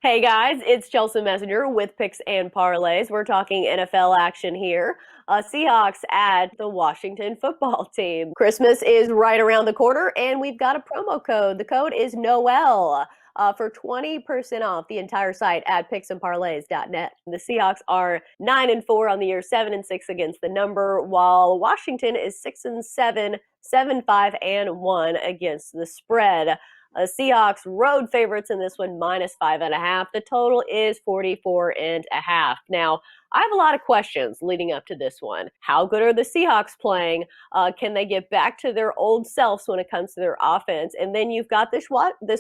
Hey guys, it's Chelsa Messenger with Picks and Parlays. We're talking NFL action here. Seahawks at the Washington football team. Christmas is right around the corner, and we've got a promo code. The code is Noel for 20% off the entire site at picksandparlays.net. The Seahawks are 9-4 on the year, 7-6 against the number, while Washington is 6-7, 7-5-1 against the spread. Seahawks road favorites in this one, -5.5. The total is 44.5. Now, I have a lot of questions leading up to this one. How good are the Seahawks playing? Can they get back to their old selves when it comes to their offense? And then you've got this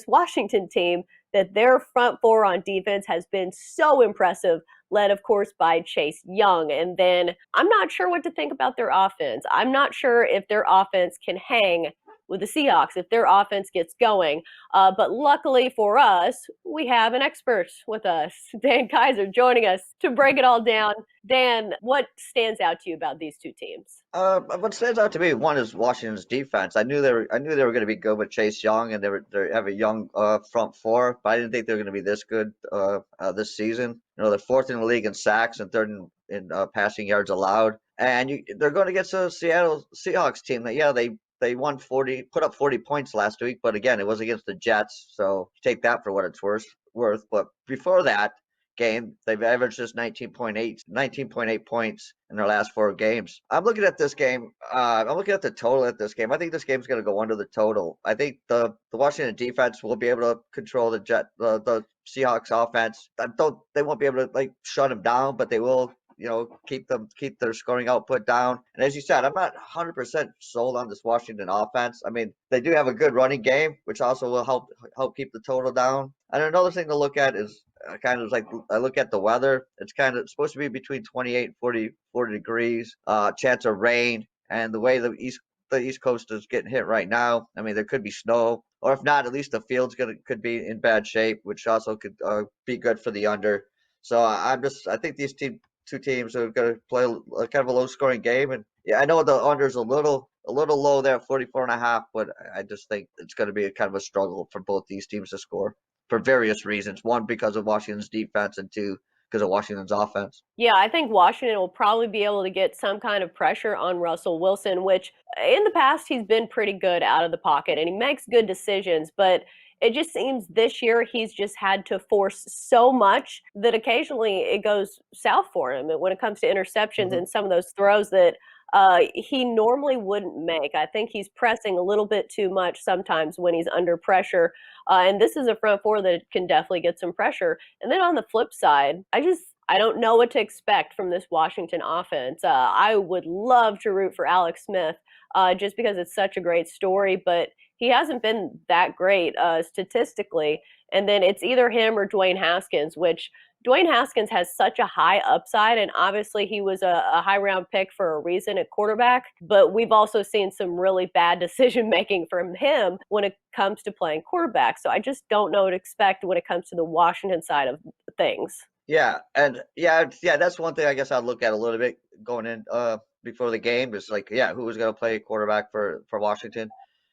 Washington team that their front four on defense has been so impressive, led, of course, by Chase Young. And then I'm not sure what to think about their offense. I'm not sure if their offense can hang with the Seahawks if their offense gets going. But luckily for us, we have an expert with us, Dan Kaiser, joining us to break it all down. Dan, what stands out to you about these two teams? What stands out to me, one is Washington's defense. I knew they were going to be good with Chase Young, and they have a young front four, but I didn't think they were going to be this good this season. You know, they're fourth in the league in sacks and third in passing yards allowed, and they're going against a Seattle Seahawks team that they won 40, put up 40 points last week, but again, it was against the Jets, so take that for what it's worth. But before that game, they've averaged just 19.8 points in their last four games. I'm looking at this game. I'm looking at the total at this game. I think this game's going to go under the total. I think the Washington defense will be able to control the Seahawks offense. They won't be able to like shut them down, but they will. Keep their scoring output down. And as you said, I'm not 100% sold on this Washington offense. I mean, they do have a good running game, which also will help keep the total down. And another thing to look at is kind of like I look at the weather. It's kind of supposed to be between 28 and 40 degrees. Chance of rain, and the way the East Coast is getting hit right now. I mean, there could be snow, or if not, at least the field's could be in bad shape, which also could be good for the under. So I think these two teams are going to play kind of a low scoring game, and yeah, I know the under is a little low there, 44.5, but I just think it's going to be a kind of a struggle for both these teams to score for various reasons. One, because of Washington's defense, and two, because of Washington's offense. Yeah, I think Washington will probably be able to get some kind of pressure on Russell Wilson, which in the past he's been pretty good out of the pocket and he makes good decisions, but it just seems this year he's just had to force so much that occasionally it goes south for him when it comes to interceptions Hmm. and some of those throws that he normally wouldn't make. I think he's pressing a little bit too much sometimes when he's under pressure. And this is a front four that can definitely get some pressure. And then on the flip side, I don't know what to expect from this Washington offense. I would love to root for Alex Smith just because it's such a great story, but he hasn't been that great statistically. And then it's either him or Dwayne Haskins, which Dwayne Haskins has such a high upside, and obviously he was a high round pick for a reason at quarterback. But we've also seen some really bad decision making from him when it comes to playing quarterback. So I just don't know what to expect when it comes to the Washington side of things. Yeah, and yeah, that's one thing I guess I'd look at a little bit going in before the game is like, yeah, who was going to play quarterback for Washington.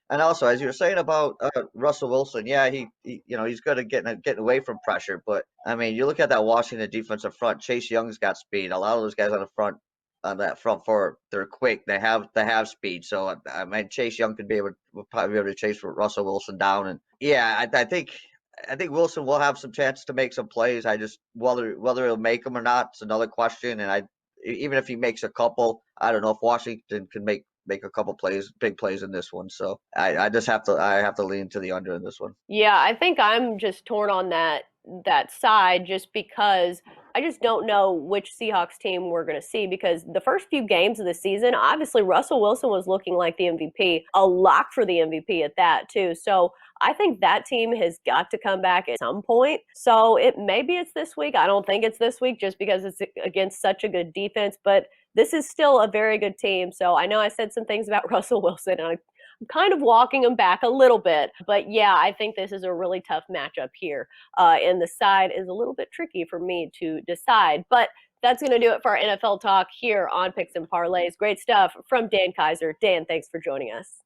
And also, as you were saying about Russell Wilson, yeah, he's good at getting away from pressure. But I mean, you look at that Washington defensive front. Chase Young's got speed. A lot of those guys on that front four, they're quick. They have speed. So I mean, Chase Young will probably be able to chase Russell Wilson down. And yeah, I think Wilson will have some chance to make some plays. I just whether he'll make them or not is another question. And even if he makes a couple, I don't know if Washington can make a couple plays, big plays in this one. So I have to lean to the under in this one. Yeah, I think I'm just torn on that side just because I just don't know which Seahawks team we're going to see because the first few games of the season, obviously Russell Wilson was looking like the MVP, a lock for the MVP at that too. So I think that team has got to come back at some point. So maybe it's this week. I don't think it's this week just because it's against such a good defense, but this is still a very good team. So I know I said some things about Russell Wilson and I'm kind of walking them back a little bit. But yeah, I think this is a really tough matchup here. And the side is a little bit tricky for me to decide. But that's going to do it for our NFL talk here on Picks and Parlays. Great stuff from Dan Kaiser. Dan, thanks for joining us.